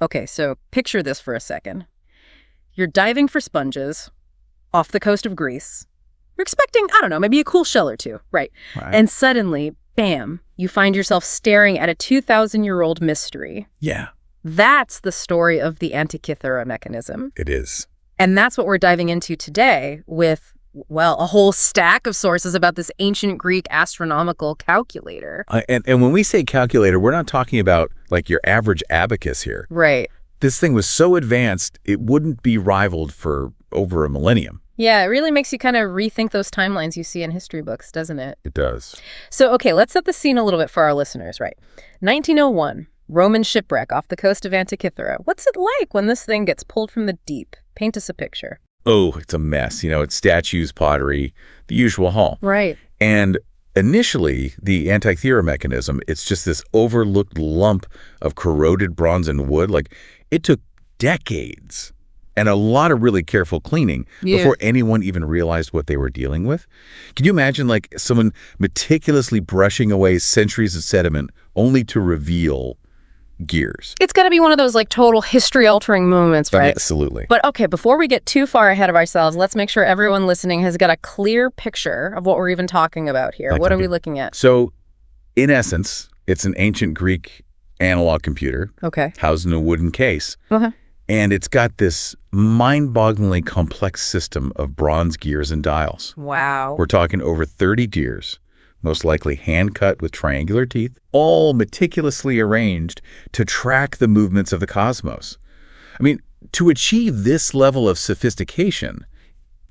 Okay, so picture this for a second. You're diving for sponges off the coast of Greece. You're expecting, I don't know, maybe a cool shell or two, right? And suddenly, bam, you find yourself staring at a 2,000-year-old mystery. Yeah. That's the story of the Antikythera mechanism. It is. And that's what we're diving into today with, well, a whole stack of sources about this ancient Greek astronomical calculator. And when we say calculator, we're not talking about like your average abacus here. Right. This thing was so advanced, it wouldn't be rivaled for over a millennium. Yeah, it really makes you kind of rethink those timelines you see in history books, doesn't it? It does. So, okay, let's set the scene a little bit for our listeners, right? 1901, Roman shipwreck off the coast of Antikythera. What's it like when this thing gets pulled from the deep? Paint us a picture. Oh, it's a mess. You know, it's statues, pottery, the usual haul. Right. And initially, the Antikythera mechanism, it's just this overlooked lump of corroded bronze and wood. Like, it took decades and a lot of really careful cleaning before anyone even realized what they were dealing with. Can you imagine, like, someone meticulously brushing away centuries of sediment only to reveal gears? It's got to be one of those, like, total history-altering moments, right? Absolutely. But, okay, before we get too far ahead of ourselves, let's make sure everyone listening has got a clear picture of what we're even talking about here. What are we looking at? So, in essence, it's an ancient Greek analog computer housed in a wooden case. And it's got this mind-bogglingly complex system of bronze gears and dials. Wow. We're talking over 30 gears, most likely hand-cut with triangular teeth, all meticulously arranged to track the movements of the cosmos. I mean, to achieve this level of sophistication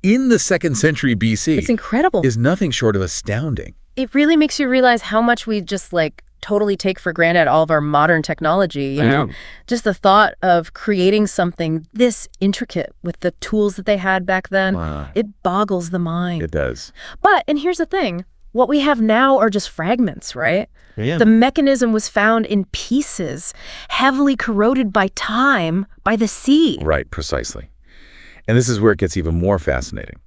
in the 2nd century BC it's incredible. Is nothing short of astounding. It really makes you realize how much we just, like, totally take for granted all of our modern technology. You know? Just the thought of creating something this intricate with the tools that they had back then, it boggles the mind. It does. But, and here's the thing, what we have now are just fragments, right? Yeah. The mechanism was found in pieces, heavily corroded by time, by the sea. Right, precisely. And this is where it gets even more fascinating.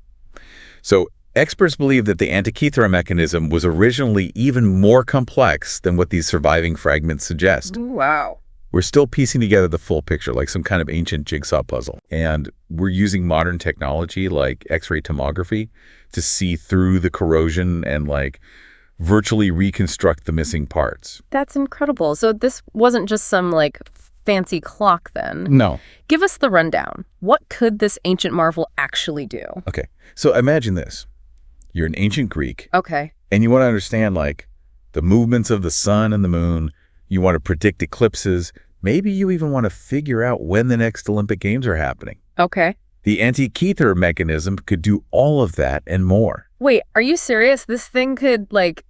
So, experts believe that the Antikythera mechanism was originally even more complex than what these surviving fragments suggest. Wow. We're still piecing together the full picture, like some kind of ancient jigsaw puzzle. And we're using modern technology like X-ray tomography to see through the corrosion and like virtually reconstruct the missing parts. That's incredible. So this wasn't just some like fancy clock then. No. Give us the rundown. What could this ancient marvel actually do? Okay. So imagine this. You're an ancient Greek. Okay. And you want to understand, like, the movements of the sun and the moon. You want to predict eclipses. Maybe you even want to figure out when the next Olympic Games are happening. Okay. The Antikythera mechanism could do all of that and more. Wait, are you serious? This thing could, like,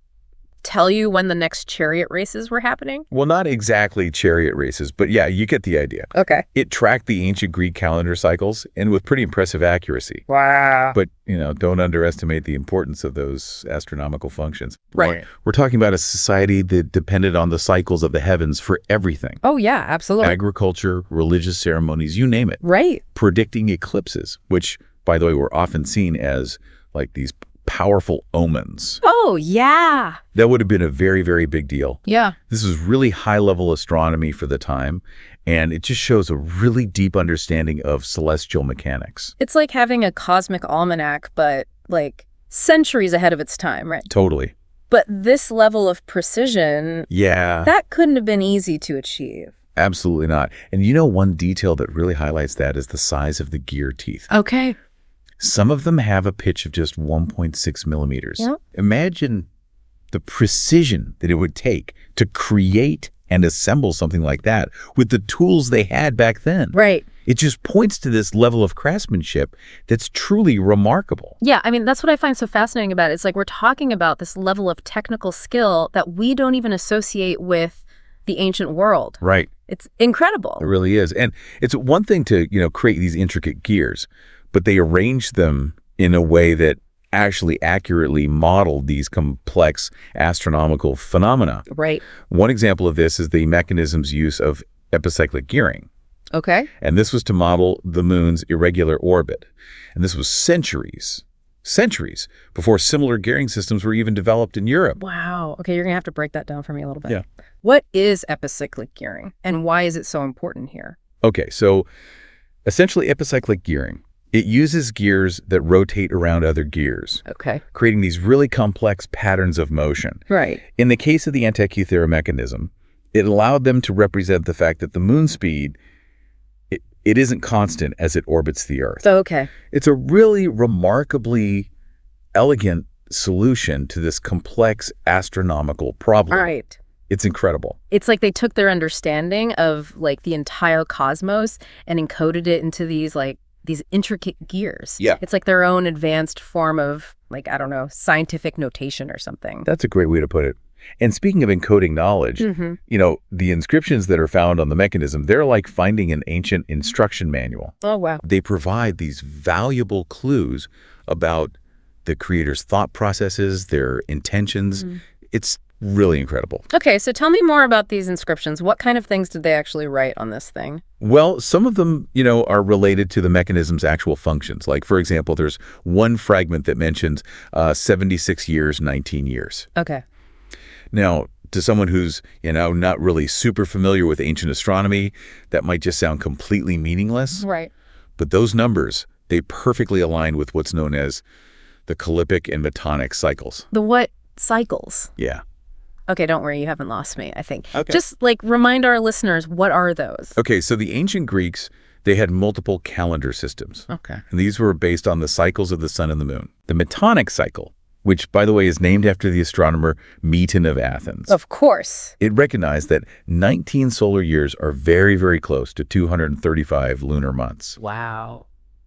tell you when the next chariot races were happening? Well, not exactly chariot races, but yeah, you get the idea. Okay. It tracked the ancient Greek calendar cycles and with pretty impressive accuracy. Wow. But, you know, don't underestimate the importance of those astronomical functions. Right. We're talking about a society that depended on the cycles of the heavens for everything. Oh, yeah, absolutely. Agriculture, religious ceremonies, you name it. Right. Predicting eclipses, which, by the way, were often seen as like these powerful omens. Oh, yeah. That would have been a very, very big deal. Yeah. This was really high-level astronomy for the time, and it just shows a really deep understanding of celestial mechanics. It's like having a cosmic almanac, but like centuries ahead of its time, right? Totally. But this level of precision, that couldn't have been easy to achieve. Absolutely not. And you know, one detail that really highlights that is the size of the gear teeth. Okay. Some of them have a pitch of just 1.6 millimeters. Yep. Imagine the precision that it would take to create and assemble something like that with the tools they had back then. Right. It just points to this level of craftsmanship that's truly remarkable. Yeah, I mean, that's what I find so fascinating about it. It's like we're talking about this level of technical skill that we don't even associate with the ancient world. Right. It's incredible. It really is. And it's one thing to, you know, create these intricate gears, but they arranged them in a way that actually accurately modeled these complex astronomical phenomena. Right. One example of this is the mechanism's use of epicyclic gearing. Okay. And this was to model the moon's irregular orbit. And this was centuries centuries before similar gearing systems were even developed in Europe. Wow. Okay, you're going to have to break that down for me a little bit. Yeah. What is epicyclic gearing, and why is it so important here? Okay, so essentially epicyclic gearing, it uses gears that rotate around other gears, Okay. creating these really complex patterns of motion. Right. In the case of the Antikythera mechanism, it allowed them to represent the fact that the moon speed, it isn't constant as it orbits the Earth. Okay. It's a really remarkably elegant solution to this complex astronomical problem. All right. It's incredible. It's like they took their understanding of like the entire cosmos and encoded it into these intricate gears. Yeah. It's like their own advanced form of like, I don't know, scientific notation or something. That's a great way to put it. And speaking of encoding knowledge, the inscriptions that are found on the mechanism, they're like finding an ancient instruction manual. Oh, wow. They provide these valuable clues about the creator's thought processes, their intentions. It's really incredible. Okay, so tell me more about these inscriptions. What kind of things did they actually write on this thing? Well, some of them, are related to the mechanism's actual functions. Like, for example, there's one fragment that mentions 76 years, 19 years. Okay. Now, to someone who's, not really super familiar with ancient astronomy, that might just sound completely meaningless. Right. But those numbers, they perfectly align with what's known as the Calyptic and Metonic cycles. The what cycles? Yeah. Okay, don't worry, you haven't lost me, I think. Okay. Just remind our listeners, what are those? Okay, so the ancient Greeks, they had multiple calendar systems. Okay. And these were based on the cycles of the sun and the moon. The Metonic cycle, which, by the way, is named after the astronomer Meton of Athens. Of course. It recognized that 19 solar years are very, very close to 235 lunar months. Wow.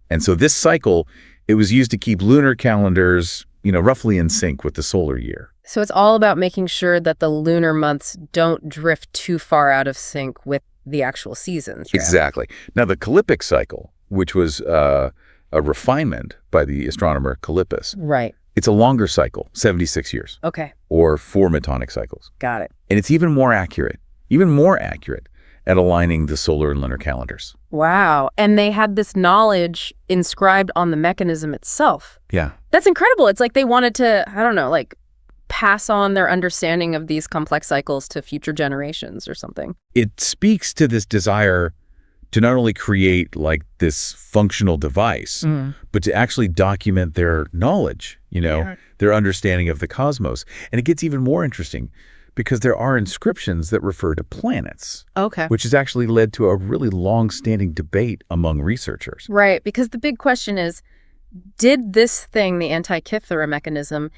And so this cycle, it was used to keep lunar calendars, roughly in sync with the solar year. So it's all about making sure that the lunar months don't drift too far out of sync with the actual seasons. Yeah? Exactly. Now, the Calyptic cycle, which was a refinement by the astronomer Callippus, Right. it's a longer cycle, 76 years, Okay. or 4 Metonic cycles. Got it. And it's even more accurate at aligning the solar and lunar calendars. Wow. And they had this knowledge inscribed on the mechanism itself. Yeah. That's incredible. It's like they wanted to, I don't know, pass on their understanding of these complex cycles to future generations or something. It speaks to this desire to not only create this functional device, but to actually document their knowledge, their understanding of the cosmos. And it gets even more interesting because there are inscriptions that refer to planets. Okay. Which has actually led to a really long-standing debate among researchers. Right, because the big question is, did this thing, the Antikythera mechanism,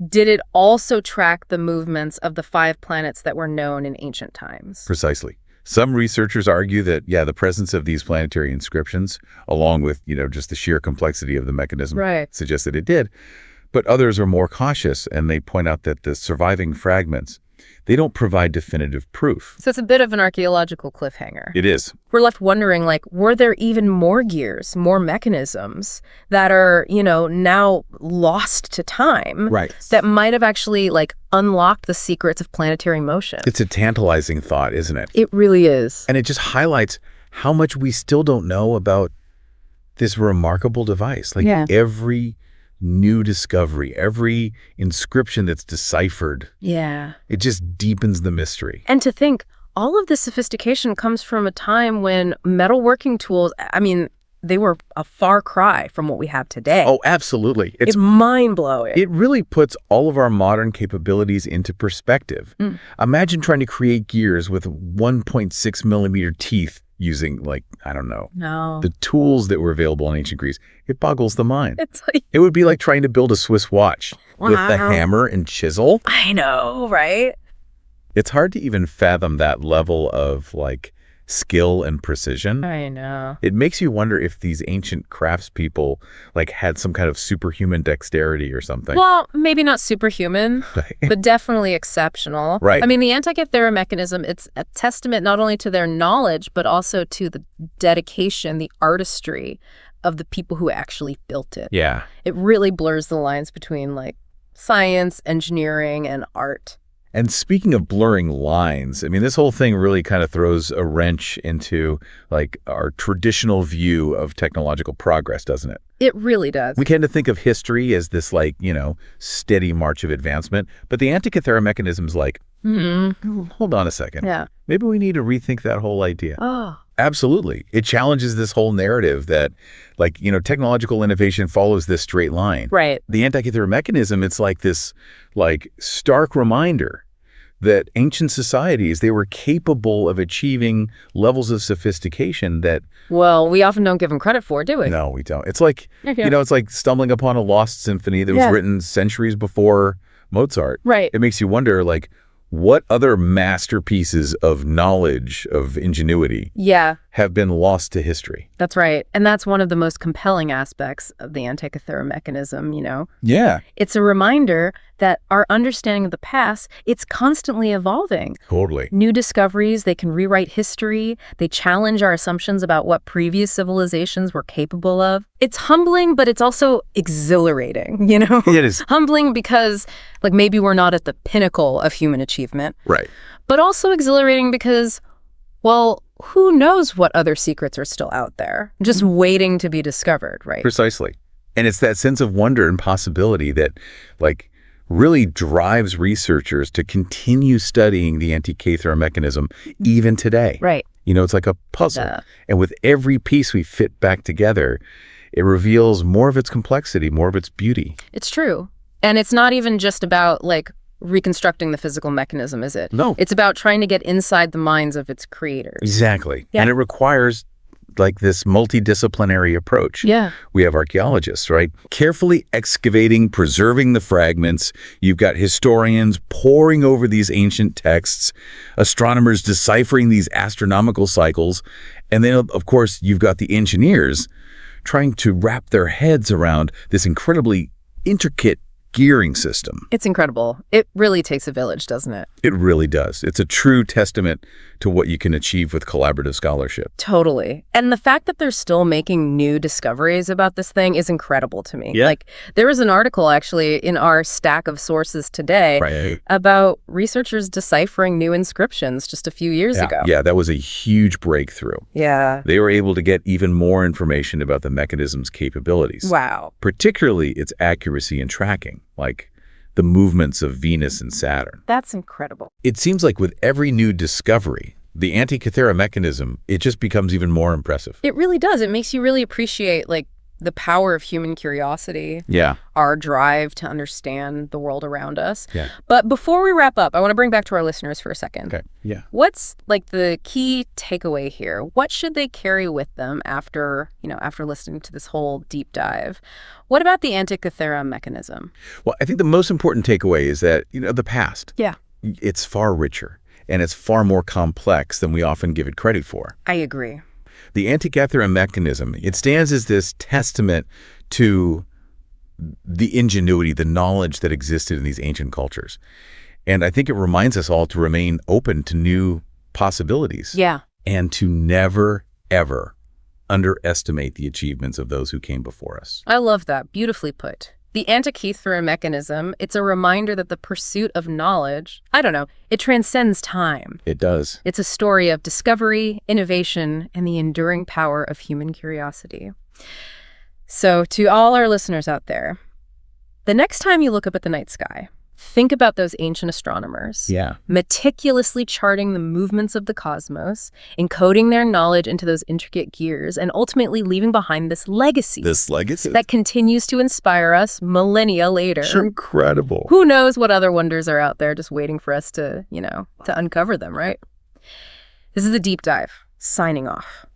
did it also track the movements of the 5 planets that were known in ancient times? Precisely. Some researchers argue that, the presence of these planetary inscriptions, along with, just the sheer complexity of the mechanism, suggests that it did. But others are more cautious, and they point out that the surviving fragments, they don't provide definitive proof. So it's a bit of an archaeological cliffhanger. It is. We're left wondering, were there even more gears, more mechanisms that are, now lost to time? Right. That might have actually, unlocked the secrets of planetary motion. It's a tantalizing thought, isn't it? It really is. And it just highlights how much we still don't know about this remarkable device. Every new discovery, every inscription that's deciphered, it just deepens the mystery. And to think, all of this sophistication comes from a time when metalworking tools, they were a far cry from what we have today. Oh, absolutely. It's mind-blowing. It really puts all of our modern capabilities into perspective. Imagine trying to create gears with 1.6 millimeter teeth using, the tools that were available in ancient Greece. It boggles the mind. It would be like trying to build a Swiss watch with the hammer and chisel. I know, right? It's hard to even fathom that level of, skill and precision. I know. It makes you wonder if these ancient craftspeople, had some kind of superhuman dexterity or something. Well, maybe not superhuman, but definitely exceptional. Right. The Antikythera mechanism, it's a testament not only to their knowledge, but also to the dedication, the artistry of the people who actually built it. Yeah. It really blurs the lines between, science, engineering, and art. And speaking of blurring lines, this whole thing really kind of throws a wrench into, our traditional view of technological progress, doesn't it? It really does. We tend to think of history as this, like, steady march of advancement. But the Antikythera mechanism's like, hold on a second. Yeah. Maybe we need to rethink that whole idea. Oh. Absolutely. It challenges this whole narrative that, like, technological innovation follows this straight line. Right. The Antikythera mechanism, it's like this, like, stark reminder that ancient societies, they were capable of achieving levels of sophistication that... Well, we often don't give them credit for, do we? No, we don't. It's like, it's like stumbling upon a lost symphony that was written centuries before Mozart. Right. It makes you wonder, like, what other masterpieces of knowledge, of ingenuity, have been lost to history? That's right. And that's one of the most compelling aspects of the Antikythera mechanism, Yeah. It's a reminder that our understanding of the past, it's constantly evolving. Totally. New discoveries, they can rewrite history. They challenge our assumptions about what previous civilizations were capable of. It's humbling, but it's also exhilarating, It is. Humbling because, like, maybe we're not at the pinnacle of human achievement. Right. But also exhilarating because, well, who knows what other secrets are still out there, just waiting to be discovered, right? Precisely. And it's that sense of wonder and possibility that, like, really drives researchers to continue studying the Antikythera mechanism even today. Right. It's like a puzzle. And with every piece we fit back together, it reveals more of its complexity, more of its beauty. It's true. And it's not even just about, like, reconstructing the physical mechanism, is it? No. It's about trying to get inside the minds of its creators. Exactly. Yeah. And it requires, like, this multidisciplinary approach. Yeah. We have archaeologists, right? Carefully excavating, preserving the fragments. You've got historians poring over these ancient texts, astronomers deciphering these astronomical cycles, and then, of course, you've got the engineers trying to wrap their heads around this incredibly intricate gearing system. It's incredible. It really takes a village, doesn't it? It really does. It's a true testament to what you can achieve with collaborative scholarship. Totally. And the fact that they're still making new discoveries about this thing is incredible to me. Yeah. Like, there was an article actually in our stack of sources today about researchers deciphering new inscriptions just a few years ago. Yeah, that was a huge breakthrough. Yeah. They were able to get even more information about the mechanism's capabilities. Wow. Particularly its accuracy in tracking, like the movements of Venus and Saturn. That's incredible. It seems like with every new discovery, the Antikythera mechanism, it just becomes even more impressive. It really does. It makes you really appreciate, like, the power of human curiosity. Yeah. Our drive to understand the world around us. Yeah. But before we wrap up, I want to bring back to our listeners for a second. Okay. Yeah. What's, like, the key takeaway here? What should they carry with them after listening to this whole deep dive? What about the Antikythera mechanism? Well, I think the most important takeaway is that, the past. Yeah. It's far richer and it's far more complex than we often give it credit for. I agree. The Antikythera mechanism, it stands as this testament to the ingenuity, the knowledge that existed in these ancient cultures. And I think it reminds us all to remain open to new possibilities. Yeah. And to never, ever underestimate the achievements of those who came before us. I love that. Beautifully put. The Antikythera mechanism, it's a reminder that the pursuit of knowledge, it transcends time. It does. It's a story of discovery, innovation, and the enduring power of human curiosity. So to all our listeners out there, the next time you look up at the night sky, think about those ancient astronomers. Yeah. Meticulously charting the movements of the cosmos, encoding their knowledge into those intricate gears, and ultimately leaving behind this legacy. That continues to inspire us millennia later. It's incredible. Who knows what other wonders are out there just waiting for us to, to uncover them, right? This is The Deep Dive, signing off.